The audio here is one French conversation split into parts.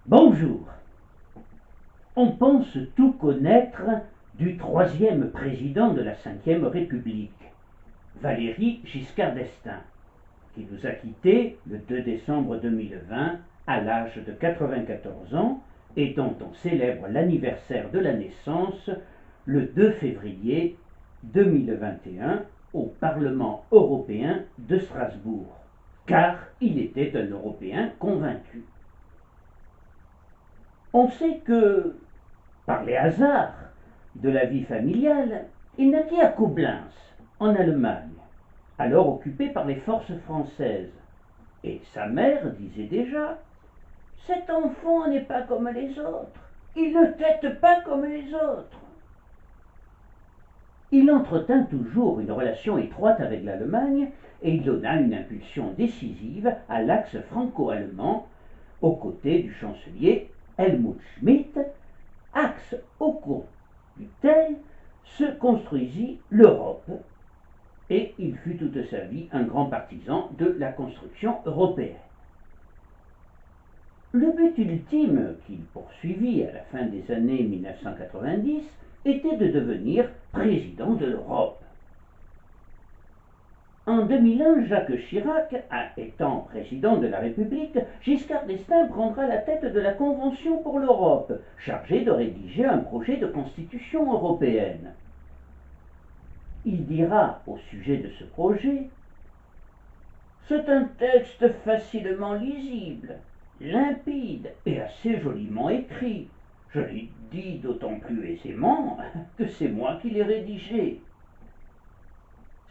Bonjour. On pense tout connaître du troisième président de la Ve République, Valéry Giscard d'Estaing, qui nous a quittés le 2 décembre 2020 à l'âge de 94 ans et dont on célèbre l'anniversaire de la naissance le 2 février 2021 au Parlement européen de Strasbourg, car il était un Européen convaincu. On sait que, par les hasards de la vie familiale, il naquit à Koblenz, en Allemagne, alors occupée par les forces françaises. Et sa mère disait déjà « Cet enfant n'est pas comme les autres, il ne tète pas comme les autres ». Il entretint toujours une relation étroite avec l'Allemagne et il donna une impulsion décisive à l'axe franco-allemand aux côtés du chancelier Helmut Schmidt, axe au cours duquel se construisit l'Europe, et il fut toute sa vie un grand partisan de la construction européenne. Le but ultime qu'il poursuivit à la fin des années 1990 était de devenir président de l'Europe. En 2001, Jacques Chirac, étant président de la République, Giscard d'Estaing prendra la tête de la Convention pour l'Europe, chargée de rédiger un projet de constitution européenne. Il dira au sujet de ce projet « C'est un texte facilement lisible, limpide et assez joliment écrit. Je l'ai dit d'autant plus aisément que c'est moi qui l'ai rédigé. »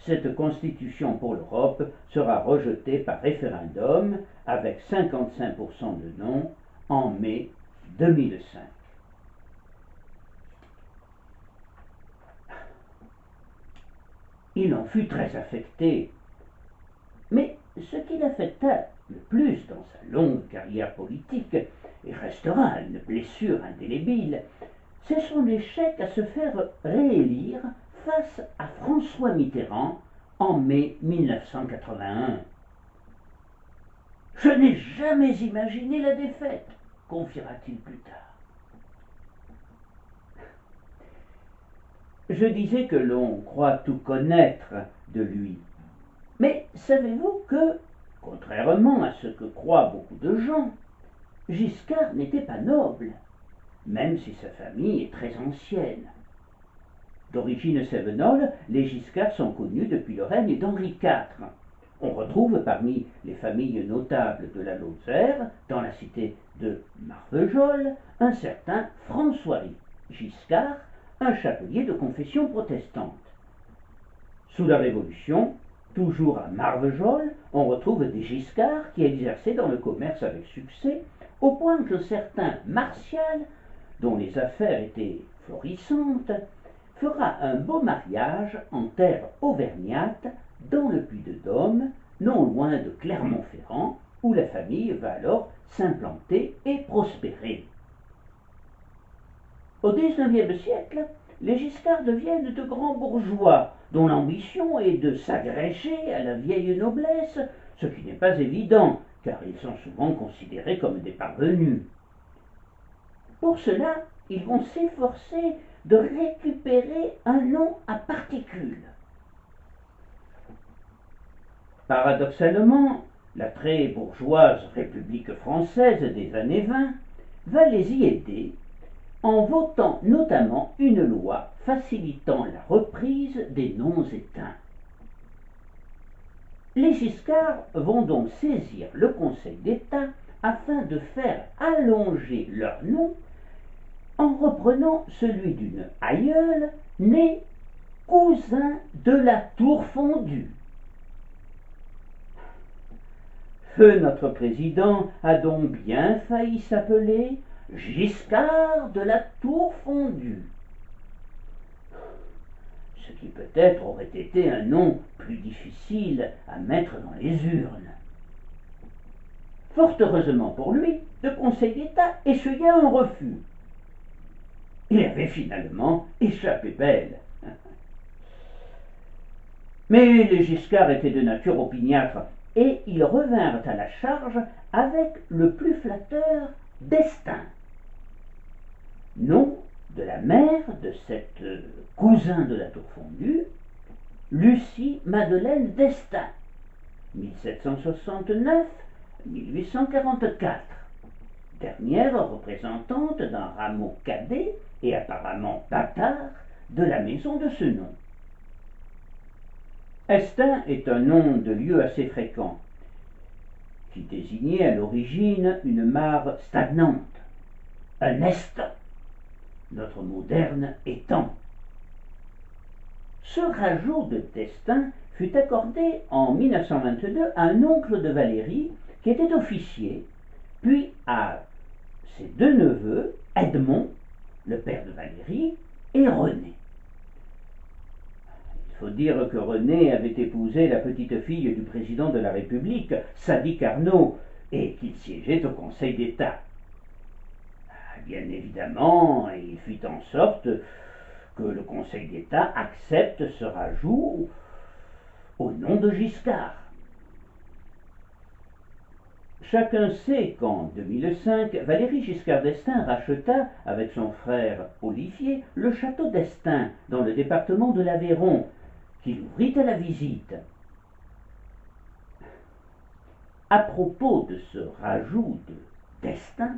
Cette constitution pour l'Europe sera rejetée par référendum avec 55% de non en mai 2005. Il en fut très affecté, mais ce qui l'affecta le plus dans sa longue carrière politique, et restera une blessure indélébile, c'est son échec à se faire réélire face à François Mitterrand en mai 1981. « Je n'ai jamais imaginé la défaite », confiera-t-il plus tard. Je disais que l'on croit tout connaître de lui. Mais savez-vous que, contrairement à ce que croient beaucoup de gens, Giscard n'était pas noble, même si sa famille est très ancienne. D'origine cévenole, les Giscards sont connus depuis le règne d'Henri IV. On retrouve parmi les familles notables de la Lozère, dans la cité de Marvejols, un certain François Giscard, un chapelier de confession protestante. Sous la Révolution, toujours à Marvejols, on retrouve des Giscards qui exerçaient dans le commerce avec succès, au point que certains Martial, dont les affaires étaient florissantes, fera un beau mariage en terre auvergnate dans le Puy-de-Dôme, non loin de Clermont-Ferrand, où la famille va alors s'implanter et prospérer. Au XIXe siècle, les Giscards deviennent de grands bourgeois, dont l'ambition est de s'agréger à la vieille noblesse, ce qui n'est pas évident, car ils sont souvent considérés comme des parvenus. Pour cela, ils vont s'efforcer de récupérer un nom à particules. Paradoxalement, la très bourgeoise République française des années 20 va les y aider en votant notamment une loi facilitant la reprise des noms éteints. Les Giscards vont donc saisir le Conseil d'État afin de faire allonger leur nom en reprenant celui d'une aïeule née cousin de la Tour Fondue. Feu notre président a donc bien failli s'appeler Giscard de la Tour Fondue, ce qui peut-être aurait été un nom plus difficile à mettre dans les urnes. Fort heureusement pour lui, le Conseil d'État essuya un refus. Il avait finalement échappé belle. Mais les Giscards étaient de nature opiniâtre, et ils revinrent à la charge avec le plus flatteur d'Estaing, nom de la mère de cet cousin de la Tour Fondue, Lucie Madeleine d'Estaing, 1769-1844, dernière représentante d'un rameau cadet et apparemment bâtard de la maison de ce nom. Estaing est un nom de lieu assez fréquent, qui désignait à l'origine une mare stagnante, un estant, notre moderne étang. Ce rajout d'Estaing fut accordé en 1922 à un oncle de Valérie qui était officier, puis à ses deux neveux, Edmond, le père de Valérie, et René. Il faut dire que René avait épousé la petite-fille du président de la République, Sadi Carnot, et qu'il siégeait au Conseil d'État. Bien évidemment, il fit en sorte que le Conseil d'État accepte ce rajout au nom de Giscard. Chacun sait qu'en 2005, Valéry Giscard d'Estaing racheta, avec son frère Olivier, le château d'Estaing, dans le département de l'Aveyron, qu'il ouvrit à la visite. À propos de ce rajout d'Estaing,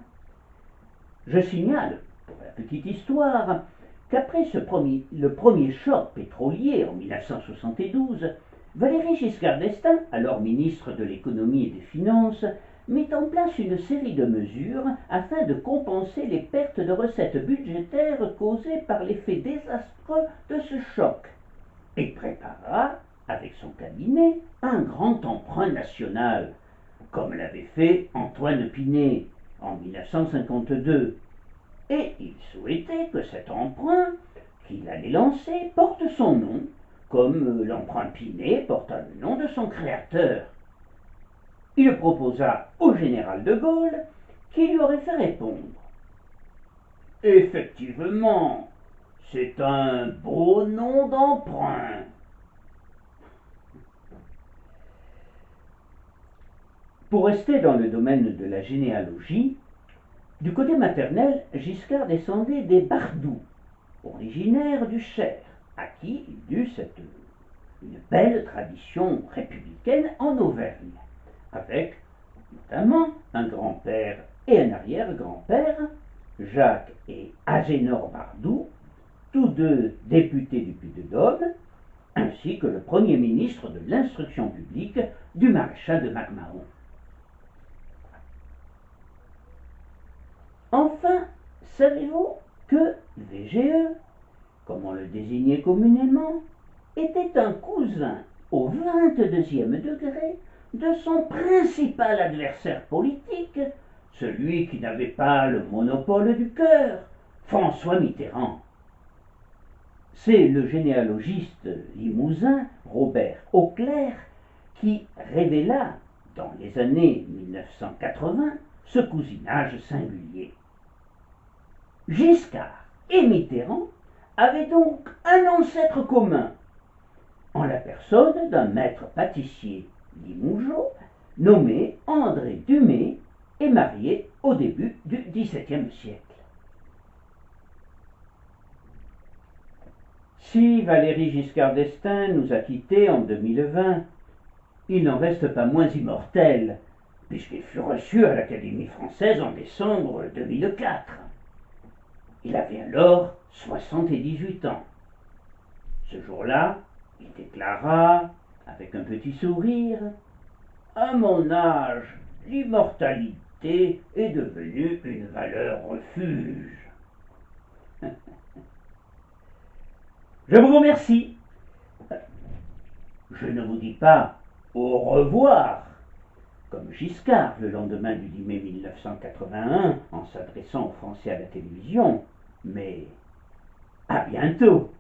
je signale, pour la petite histoire, qu'après le premier choc pétrolier en 1972, Valéry Giscard d'Estaing, alors ministre de l'économie et des finances, mit en place une série de mesures afin de compenser les pertes de recettes budgétaires causées par l'effet désastreux de ce choc, et prépara, avec son cabinet, un grand emprunt national, comme l'avait fait Antoine Pinet en 1952, et il souhaitait que cet emprunt qu'il allait lancer porte son nom, comme l'emprunt Pinet porta le nom de son créateur. Il proposa au général de Gaulle, qui lui aurait fait répondre: Effectivement, c'est un beau nom d'emprunt. Pour rester dans le domaine de la généalogie, du côté maternel, Giscard descendait des Bardou, originaires du Cher, à qui il dut une belle tradition républicaine en Auvergne, avec notamment un grand-père et un arrière-grand-père, Jacques et Agénor Bardou, tous deux députés du Puy-de-Dôme, ainsi que le premier ministre de l'Instruction publique du maréchal de MacMahon. Enfin, savez-vous que VGE, comme on le désignait communément, était un cousin au 22e degré de son principal adversaire politique, celui qui n'avait pas le monopole du cœur, François Mitterrand. C'est le généalogiste limousin Robert Auclair qui révéla dans les années 1980 ce cousinage singulier. Giscard et Mitterrand avaient donc un ancêtre commun, en la personne d'un maître pâtissier limougeot nommé André Dumay et marié au début du XVIIe siècle. Si Valéry Giscard d'Estaing nous a quittés en 2020, il n'en reste pas moins immortel, puisqu'il fut reçu à l'Académie française en décembre 2004. Il avait alors 78 ans. Ce jour-là, il déclara, avec un petit sourire, « À mon âge, l'immortalité est devenue une valeur refuge. » Je vous remercie. Je ne vous dis pas au revoir, comme Giscard le lendemain du 10 mai 1981 en s'adressant aux Français à la télévision, mais à bientôt.